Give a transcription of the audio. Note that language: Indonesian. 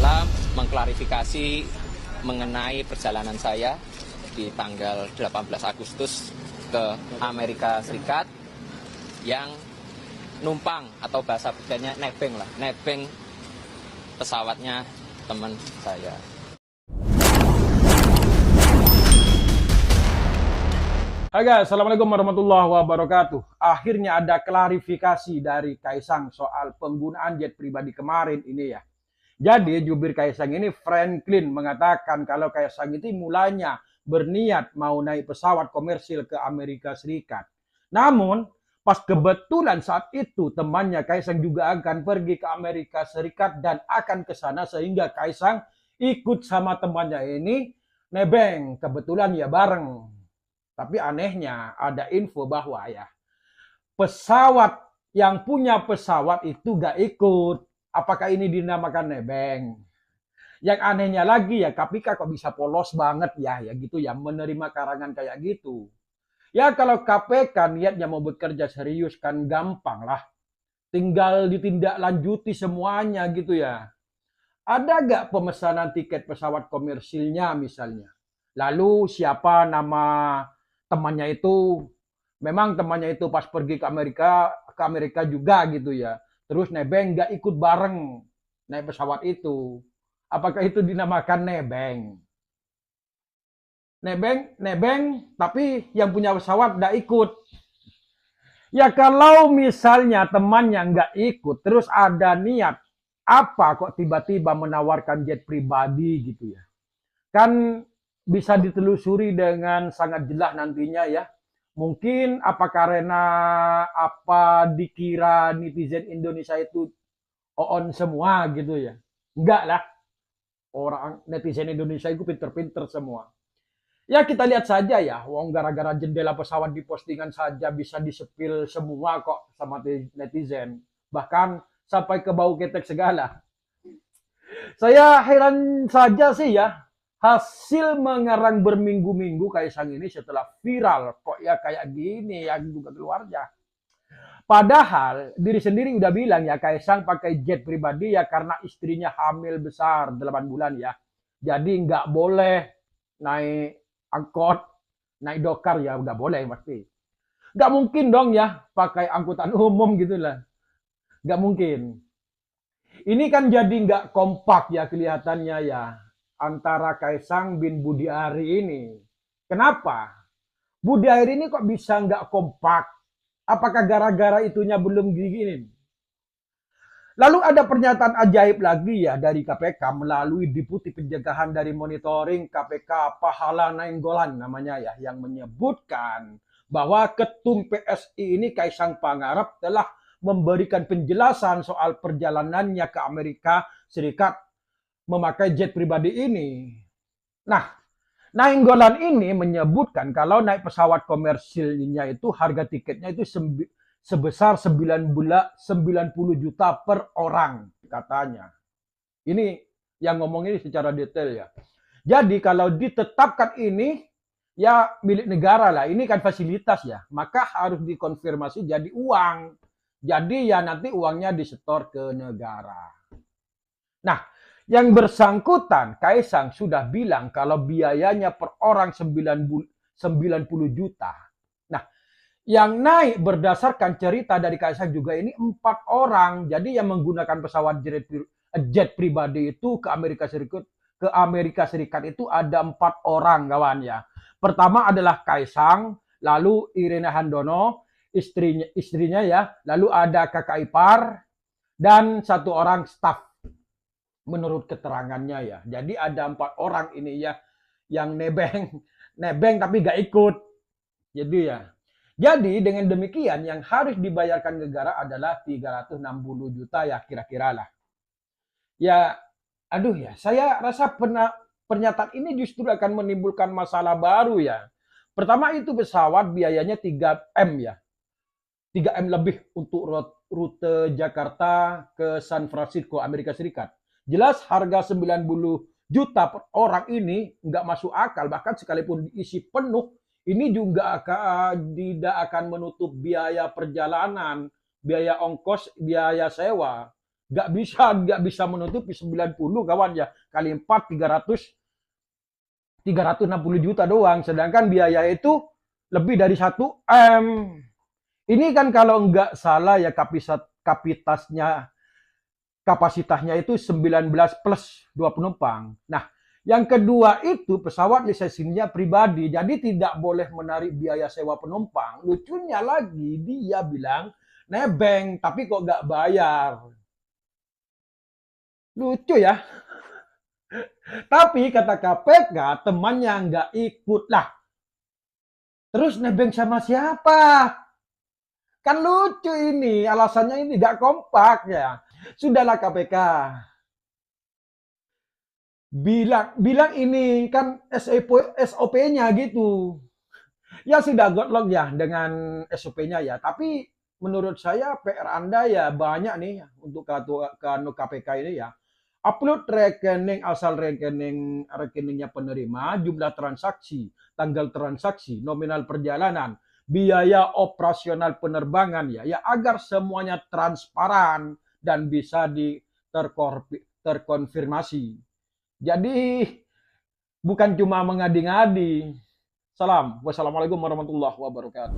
semalam mengklarifikasi mengenai perjalanan saya di tanggal 18 Agustus ke Amerika Serikat yang numpang atau bahasa bedanya nebeng pesawatnya teman saya. Hai guys, Assalamualaikum warahmatullahi wabarakatuh. Akhirnya ada klarifikasi dari Kaisang soal penggunaan jet pribadi kemarin ini ya. Jadi jubir Kaisang ini Franklin mengatakan kalau Kaisang itu mulanya berniat mau naik pesawat komersil ke Amerika Serikat. Namun pas kebetulan saat itu temannya Kaisang juga akan pergi ke Amerika Serikat dan akan ke sana sehingga Kaisang ikut sama temannya ini nebeng. Kebetulan ya bareng. Tapi anehnya ada info bahwa ya pesawat yang punya pesawat itu gak ikut. Apakah ini dinamakan nebeng? Yang anehnya lagi ya KPK kok bisa polos banget ya gitu ya menerima karangan kayak gitu. Ya kalau KPK niatnya mau bekerja serius kan gampang lah. Tinggal ditindaklanjuti semuanya gitu ya. Ada gak pemesanan tiket pesawat komersilnya misalnya? Lalu siapa nama temannya itu? Memang temannya itu pas pergi ke Amerika juga gitu ya. Terus nebeng gak ikut bareng naik pesawat itu. Apakah itu dinamakan nebeng? Nebeng, tapi yang punya pesawat gak ikut. Ya kalau misalnya temannya nggak ikut, terus ada niat, apa kok tiba-tiba menawarkan jet pribadi gitu ya. Kan bisa ditelusuri dengan sangat jelas nantinya ya. Mungkin apa karena apa dikira netizen Indonesia itu on semua gitu ya. Enggak lah. Orang netizen Indonesia itu pinter-pinter semua. Ya kita lihat saja ya, wong gara-gara jendela pesawat di postingan saja bisa disepil semua kok sama netizen. Bahkan sampai ke bau ketek segala. Saya heran saja sih ya, hasil mengerang berminggu-minggu Kaisang ini setelah viral. Kok ya kayak gini ya juga keluarga. Padahal diri sendiri udah bilang ya Kaisang pakai jet pribadi ya karena istrinya hamil besar 8 bulan ya. Jadi nggak boleh naik angkot, naik dokar ya udah boleh pasti. Nggak mungkin dong ya pakai angkutan umum gitu lah. Nggak mungkin. Ini kan jadi nggak kompak ya kelihatannya ya antara Kaisang bin Budi Ari ini. Kenapa? Budi Ari ini kok bisa nggak kompak? Apakah gara-gara itunya belum gini? Lalu ada pernyataan ajaib lagi ya dari KPK melalui Deputi Pencegahan dari Monitoring KPK Pahala Nainggolan namanya ya yang menyebutkan bahwa Ketum PSI ini Kaisang Pangarep telah memberikan penjelasan soal perjalanannya ke Amerika Serikat memakai jet pribadi ini. Nah, Nainggolan ini menyebutkan kalau naik pesawat komersilnya itu harga tiketnya itu sebesar 90 juta per orang katanya. Ini yang ngomong ini secara detail ya. Jadi kalau ditetapkan ini ya milik negara lah, ini kan fasilitas ya, maka harus dikonfirmasi jadi uang. Jadi ya nanti uangnya disetor ke negara. Nah, yang bersangkutan Kaisang sudah bilang kalau biayanya per orang 90 juta. Nah, yang naik berdasarkan cerita dari Kaisang juga ini 4 orang. Jadi yang menggunakan pesawat jet pribadi itu ke Amerika Serikat itu ada 4 orang kawan ya. Pertama adalah Kaisang, lalu Irene Handono, istrinya ya, lalu ada kakak ipar dan 1 orang staf menurut keterangannya ya. Jadi ada 4 orang ini ya yang nebeng tapi gak ikut. Jadi dengan demikian yang harus dibayarkan negara adalah 360 juta ya kira-kira lah. Ya aduh ya saya rasa pernyataan ini justru akan menimbulkan masalah baru ya. Pertama itu pesawat biayanya 3M ya. 3M lebih untuk rute Jakarta ke San Francisco, Amerika Serikat. Jelas harga 90 juta per orang ini nggak masuk akal. Bahkan sekalipun diisi penuh, ini juga tidak akan menutup biaya perjalanan, biaya ongkos, biaya sewa. nggak bisa menutupi 90 kawan ya, kali 4 360 juta doang, sedangkan biaya itu lebih dari 1 M. Ini kan kalau nggak salah ya kapasitasnya itu 19 plus 2 penumpang. Nah, yang kedua itu pesawat lisensinya pribadi, jadi tidak boleh menarik biaya sewa penumpang. Lucunya lagi dia bilang nebeng, tapi kok nggak bayar. Lucu ya. Tapi kata KPK temannya nggak ikut lah. Terus nebeng sama siapa? Kan lucu ini, alasannya ini nggak kompak ya. Sudahlah KPK. Bilang ini kan SOP-nya gitu. Ya sudah godlog ya dengan SOP-nya ya. Tapi menurut saya PR Anda ya banyak nih untuk KPK ini ya. Upload rekening, asal rekeningnya penerima, jumlah transaksi, tanggal transaksi, nominal perjalanan, biaya operasional penerbangan ya, agar semuanya transparan dan bisa terkonfirmasi. Jadi bukan cuma mengadi-ngadi. Salam. Wassalamualaikum warahmatullahi wabarakatuh.